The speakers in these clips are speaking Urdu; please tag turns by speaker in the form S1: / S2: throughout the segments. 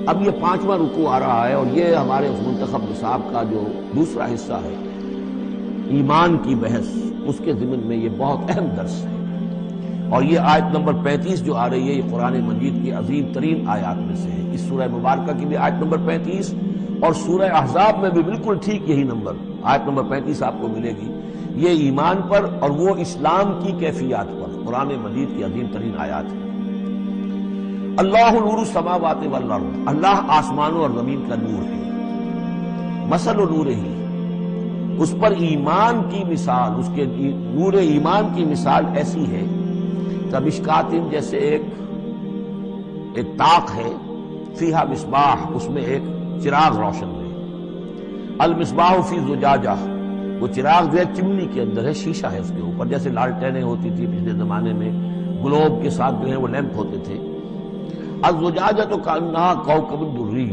S1: اب یہ 5واں رکوع آ رہا ہے، اور یہ ہمارے اس منتخب نصاب کا جو دوسرا حصہ ہے ایمان کی بحث، اس کے ضمن میں یہ بہت اہم درس ہے۔ اور یہ آیت نمبر 35 جو آ رہی ہے، یہ قرآن مجید کی عظیم ترین آیات میں سے ہے۔ اس سورہ مبارکہ کی بھی آیت نمبر 35 اور سورہ احزاب میں بھی بالکل ٹھیک یہی نمبر آیت نمبر 35 آپ کو ملے گی۔ یہ ایمان پر اور وہ اسلام کی کیفیات پر قرآن مجید کی عظیم ترین آیات ہے۔ اللہ نور السماوات والارض، اللہ آسمانوں اور زمین کا نور ہے۔ مثل نورہ، اس پر ایمان کی مثال، اس کے نور ایمان کی مثال ایسی ہے کمشکات، جیسے ایک طاق ہے، فیہا مصباح، اس میں ایک چراغ روشن ہے۔ المصباح فی زجاجہ، وہ چراغ جو ہے چمنی کے اندر ہے، شیشہ ہے اس کے اوپر، جیسے لالٹینیں ہوتی تھی پچھلے زمانے میں، گلوب کے ساتھ جو ہے وہ لیمپ ہوتے تھے۔ الزجاجہ تو کانہا کوکب دری،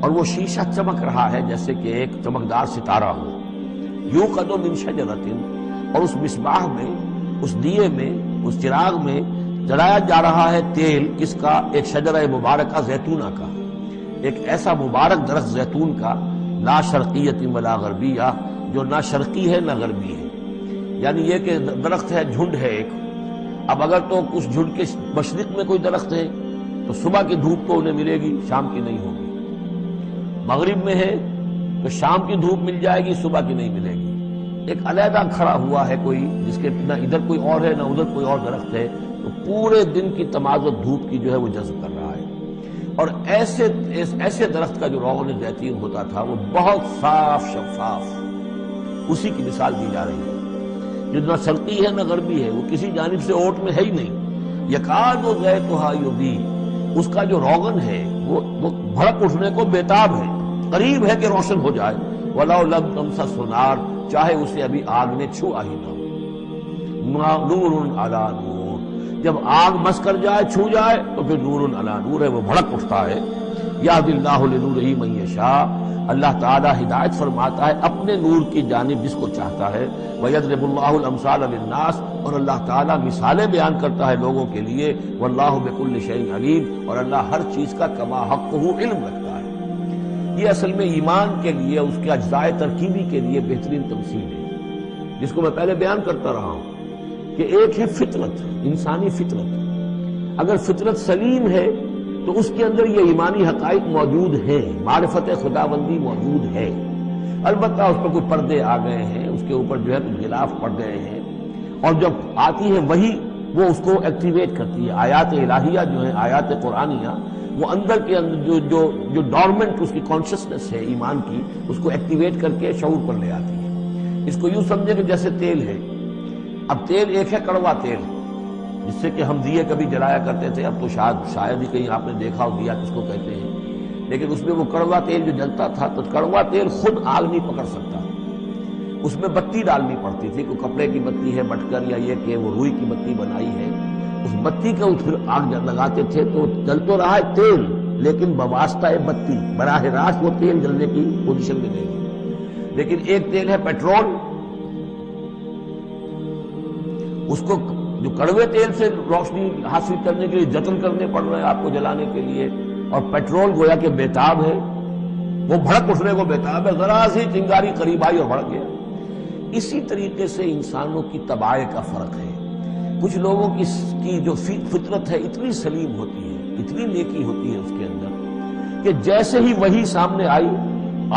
S1: اور وہ شیشہ چمک رہا ہے جیسے کہ ایک چمکدار ستارہ ہو۔ یوقد من شجرۃ، اور اس مصباح میں، اس دیے میں، اس چراغ میں جلایا جا رہا ہے تیل، کس کا؟ ایک شجرہ مبارکہ زیتونہ کا، ایک ایسا مبارک درخت زیتون کا، لا شرقیۃ ولا غربیہ، جو نہ شرقی ہے نہ غربی ہے، یعنی یہ کہ درخت ہے، جھنڈ ہے ایک۔ اب اگر تو اس جھنڈ کے مشرق میں کوئی درخت ہے تو صبح کی دھوپ تو انہیں ملے گی، شام کی نہیں ہوگی۔ مغرب میں ہے تو شام کی دھوپ مل جائے گی، صبح کی نہیں ملے گی۔ ایک علیحدہ کھڑا ہوا ہے کوئی، جس کے نہ ادھر کوئی اور ہے نہ ادھر کوئی اور درخت ہے، تو پورے دن کی تمازت دھوپ کی جو ہے وہ جذب کر رہا ہے۔ اور ایسے درخت کا جو روغن زیتون ہوتا تھا وہ بہت صاف شفاف، اسی کی مثال دی جا رہی ہے، جو نہ شرقی ہے نہ غربی ہے، وہ کسی جانب سے اوٹ میں ہے ہی نہیں۔ یکاد زیتھا یضیء، اس کا جو روغن ہے وہ بھڑک اٹھنے کو بیتاب ہے، قریب ہے کہ روشن ہو جائے۔ وَلَوْ لَمْ تَمْسَسْهُ نَارٌ، چاہے اسے ابھی آگ نے چھوا ہی نہ ہو۔ نور علی نور، جب آگ مس کر جائے، چھو جائے، تو پھر نور علی نور ہے، وہ بھڑک اٹھتا ہے۔ یہدی اللہ لنورہ من یشاء، اللہ تعالیٰ ہدایت فرماتا ہے اپنے نور کی جانب جس کو چاہتا ہے۔ وَيَضْرِبُ اللَّهُ الْأَمْثَالَ لِلنَّاسِ، اور اللہ تعالیٰ مثالیں بیان کرتا ہے لوگوں کے لیے۔ وَاللَّهُ بِكُلِّ شَيْءٍ عَلِيمٌ، اور اللہ ہر چیز کا کما حقہ علم رکھتا ہے۔ یہ اصل میں ایمان کے لیے، اس کے اجزائے ترکیبی کے لیے بہترین تمثیل ہے، جس کو میں پہلے بیان کرتا رہا ہوں کہ ایک ہے فطرت، انسانی فطرت۔ اگر فطرت سلیم ہے تو اس کے اندر یہ ایمانی حقائق موجود ہیں، معرفت خداوندی موجود ہے۔ البتہ اس پر کوئی پردے آ گئے ہیں، اس کے اوپر جو ہے کچھ غلاف پڑ گئے ہیں، اور جب آتی ہے وہی وہ اس کو ایکٹیویٹ کرتی ہے۔ آیات الہیہ جو ہیں، آیات قرآنیہ، وہ اندر کے اندر جو ڈورمنٹ اس کی کانشسنس ہے ایمان کی، اس کو ایکٹیویٹ کر کے شعور پر لے آتی ہے۔ اس کو یوں سمجھے کہ جیسے تیل ہے۔ اب تیل ایک ہے کڑوا تیل، جس سے کہ ہم دیے کبھی جلایا کرتے تھے، اب تو شاید ہی کہیں آپ نے دیکھا ہو دیا کس کو کہتے ہیں، لیکن اس میں وہ کڑوا تیل جو جلتا تھا، تو کڑوا تیل خود آگ نہیں پکڑ سکتا، اس میں بتی ڈالنی پڑتی تھی، کوئی کپڑے کی بتی ہے بٹکر، یا یہ کہ وہ روئی کی بتی بنائی ہے، اس بتی کا پھر آگ لگاتے تھے تو جل تو رہا ہے تیل، لیکن بواسطہ بتی، براہ راست وہ تیل جلنے کی پوزیشن میں نہیں ہے۔ لیکن ایک تیل ہے پیٹرول، اس کو جو کڑوے تیل سے روشنی حاصل کرنے کے لیے جتن کرنے پڑ رہے ہیں آپ کو جلانے کے لیے، اور پیٹرول گویا کہ بیتاب ہے، وہ بھڑک اٹھنے کو بیتاب ہے، ذرا سی چنگاری قریب آئی اور بھڑک گیا۔ اسی طریقے سے انسانوں کی طباع کا فرق ہے۔ کچھ لوگوں کی جو فطرت ہے اتنی سلیم ہوتی ہے، اتنی نیکی ہوتی ہے اس کے اندر، کہ جیسے ہی وہی سامنے آئی،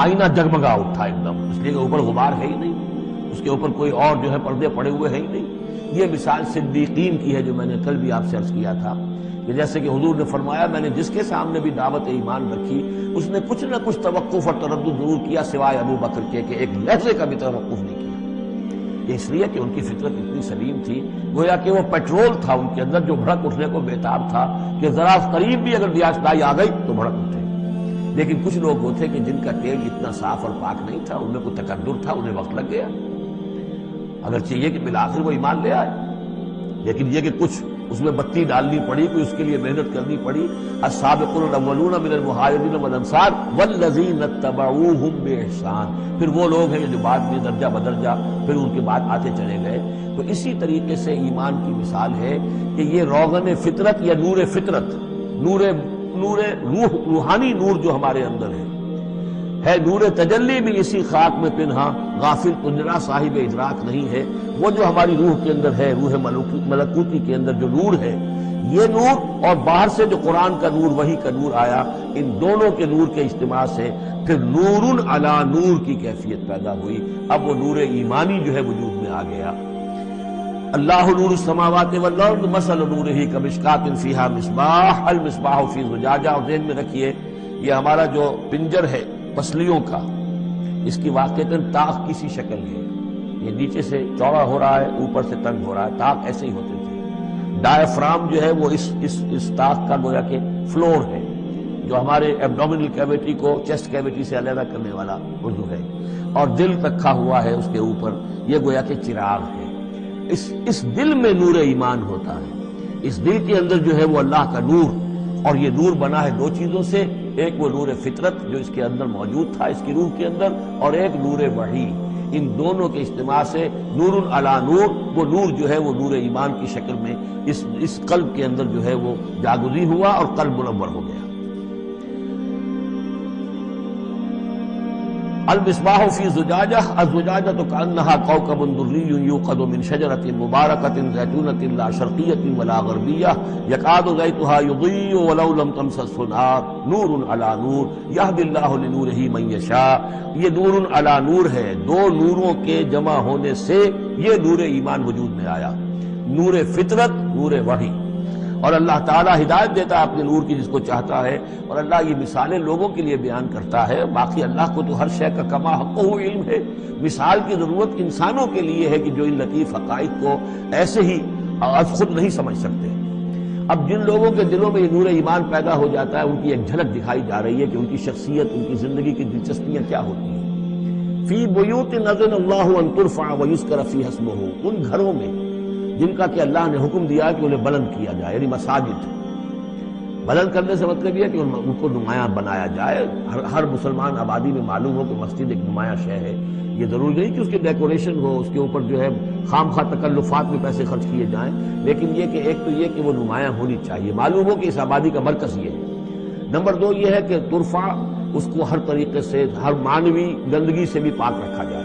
S1: آئینہ جگمگا اٹھا ایک دم، اس لیے کہ اوپر غبار ہے ہی نہیں، اس کے اوپر کوئی اور جو ہے پردے پڑے ہوئے ہیں ہی نہیں۔ یہ مثال صدیقین کی ہے، جو میں نے کل بھی آپ سے عرض کیا تھا کہ جیسے کہ حضور نے فرمایا، میں نے جس کے سامنے بھی دعوت ایمان رکھی، اس نے کچھ نہ کچھ توقف اور تردد ضرور کیا، سوائے ابو بکر کے کہ ایک لحظے کا بھی توقف نہیں کیا۔ اس لیے کہ ان کی فطرت اتنی سلیم تھی، گویا کہ وہ پیٹرول تھا ان کے اندر، جو بھڑک اٹھنے کو بیتاب تھا کہ ذرا قریب بھی اگر دیاسدائی آ گئی تو بھڑک اٹھے۔ لیکن کچھ لوگ وہ تھے کہ جن کا تیل اتنا صاف اور پاک نہیں تھا، ان میں کوئی تکدر تھا، انہیں وقت لگ گیا، اگر چاہیے کہ بالآخر وہ ایمان لے آئے، لیکن یہ کہ کچھ اس میں بتی ڈالنی پڑی، کوئی اس کے لیے محنت کرنی پڑی۔ السابقون الاولون من المہاجرین والانصار والذین اتبعوہم بإحسان، پھر وہ لوگ ہیں جو بعد میں درجہ بدرجہ پھر ان کے بعد آتے چلے گئے۔ تو اسی طریقے سے ایمان کی مثال ہے کہ یہ روغن فطرت یا نور فطرت، نور نور روح، روحانی نور جو ہمارے اندر ہے نور تجلی بھی اسی خاک میں پنہا، غافل تجرا صاحب ادراک نہیں ہے۔ وہ جو ہماری روح کے اندر ہے، روح ملکوتی کے اندر جو نور ہے، یہ نور اور باہر سے جو قرآن کا نور، وحی کا نور آیا، ان دونوں کے نور کے اجتماع سے پھر نور علی نور کی کیفیت پیدا ہوئی۔ اب وہ نور ایمانی جو ہے وجود میں آ گیا۔ اللہ نور السماوات والارض مثل نورہ کمشکاۃ فیہا مصباح المصباح فی زجاجہ۔ اور ذہن میں رکھیے یہ ہمارا جو پنجر ہے پسلیوں کا، اس کی واقعتاً تاق کی سی شکل ہے، یہ نیچے سے چوڑا ہو رہا ہے، اوپر سے تنگ ہو رہا ہے، تاق ایسے ہی ہوتے تھے۔ ڈائفرام جو ہے وہ اس تاق کا گویا کہ فلور ہے، جو ہمارے ایبڈومینل کیویٹی کو چیسٹ کیویٹی سے علیحدہ کرنے والا عضو ہے، اور دل رکھا ہوا ہے اس کے اوپر، یہ گویا کہ چراغ ہے۔ اس دل میں نور ایمان ہوتا ہے، اس دل کے اندر جو ہے وہ اللہ کا نور، اور یہ نور بنا ہے دو چیزوں سے، ایک وہ نور فطرت جو اس کے اندر موجود تھا، اس کی روح کے اندر، اور ایک نور وحی۔ ان دونوں کے اجتماع سے نور علی نور، وہ نور جو ہے وہ نور ایمان کی شکل میں اس قلب کے اندر جو ہے وہ جاگزی ہوا اور قلب منور ہو گیا۔ المصباح فی زجاجہ، الزجاجہ کأنہا کوکب دری یوقد من شجرۃ مبارکۃ زیتونۃ لا شرقیۃ ولا غربیہ یکاد زیتها یضیء ولو لم تمسسہ نار نور علی نور یہدی اللہ لنورہ من یشاء۔ یہ نور علی نور ہے، دو نوروں کے جمع ہونے سے یہ نور ایمان وجود میں آیا، نور فطرت، نور وحی۔ اور اللہ تعالیٰ ہدایت دیتا ہے اپنے نور کی جس کو چاہتا ہے، اور اللہ یہ مثالیں لوگوں کے لیے بیان کرتا ہے۔ باقی اللہ کو تو ہر شے کا کما حقہ علم ہے، مثال کی ضرورت انسانوں کے لیے ہے کہ جو ان لطیف حقائق کو ایسے ہی خود نہیں سمجھ سکتے۔ اب جن لوگوں کے دلوں میں یہ نور ایمان پیدا ہو جاتا ہے، ان کی ایک جھلک دکھائی جا رہی ہے کہ ان کی شخصیت، ان کی زندگی کی دلچسپیاں کیا ہوتی ہیں۔ فی بیوت اذن اللہ ان ترفع ویذکر فیہا اسمہ، ان گھروں میں جن کا کہ اللہ نے حکم دیا کہ انہیں بلند کیا جائے، یعنی مساجد۔ بلند کرنے سے مطلب یہ ہے کہ ان کو نمایاں بنایا جائے۔ ہر مسلمان آبادی میں معلوم ہو کہ مسجد ایک نمایاں شے ہے، یہ ضروری نہیں کہ اس کی ڈیکوریشن ہو، اس کے اوپر جو ہے خام خواہ تکلفات میں پیسے خرچ کیے جائیں، لیکن یہ کہ ایک تو یہ کہ وہ نمایاں ہونی چاہیے، معلوم ہو کہ اس آبادی کا مرکز یہ ہے۔ نمبر دو یہ ہے کہ ترفع، اس کو ہر طریقے سے، ہر معنوی گندگی سے بھی پاک رکھا جائے۔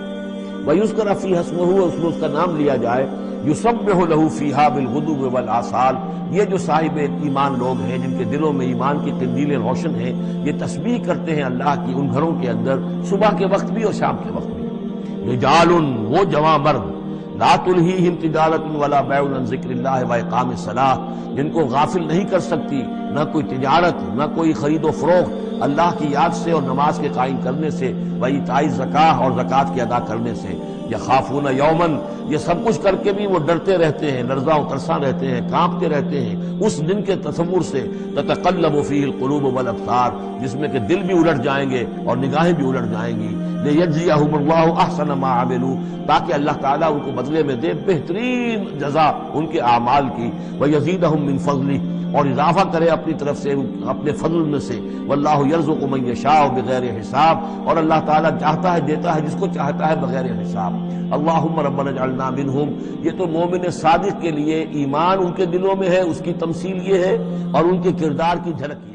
S1: وَيُذْكَرَ فِيهَا اسْمُهُ، اس میں اس کا نام لیا جائے۔ يُسَبِّحُ لَهُ فِيهَا بِالْغُدُوِّ وَالْآصَالِ، یہ جو صاحب ایمان لوگ ہیں جن کے دلوں میں ایمان کی قندیلیں روشن ہیں، یہ تسبیح کرتے ہیں اللہ کی ان گھروں کے اندر، صبح کے وقت بھی اور شام کے وقت بھی۔ رجال، وہ جواں مرد، لا تلہیہم تجارت ولا بیع عن ذکر اللہ واقام الصلاۃ، جن کو غافل نہیں کر سکتی نہ کوئی تجارت، نہ کوئی خرید و فروخت اللہ کی یاد سے اور نماز کے قائم کرنے سے، وایتاء الزکاۃ اور زکوٰۃ کے ادا کرنے سے۔ یخافون یومن، یہ سب کچھ کر کے بھی وہ ڈرتے رہتے ہیں، لرزاں و ترساں رہتے ہیں، کانپتے رہتے ہیں اس دن کے تصور سے، تتقلب فیہ القلوب والابصار، جس میں کہ دل بھی الٹ جائیں گے اور نگاہیں بھی الٹ جائیں گی۔ لیجزیہم اللہ احسن ما عملوا، تاکہ اللہ تعالیٰ ان کو بدلے میں دے بہترین جزا ان کے اعمال کی، ویزیدہم من فضلہ، اور اضافہ کرے اپنی طرف سے اپنے فضل میں سے۔ واللہ یرزق من یشاء بغیر حساب، اور اللہ تعالیٰ چاہتا ہے دیتا ہے جس کو چاہتا ہے بغیر حساب۔ اللہم ربنا اجعلنا منہم، یہ تو مومن صادق کے لیے ایمان ان کے دلوں میں ہے، اس کی تمثیل یہ ہے، اور ان کے کردار کی جھلک یہ ہے۔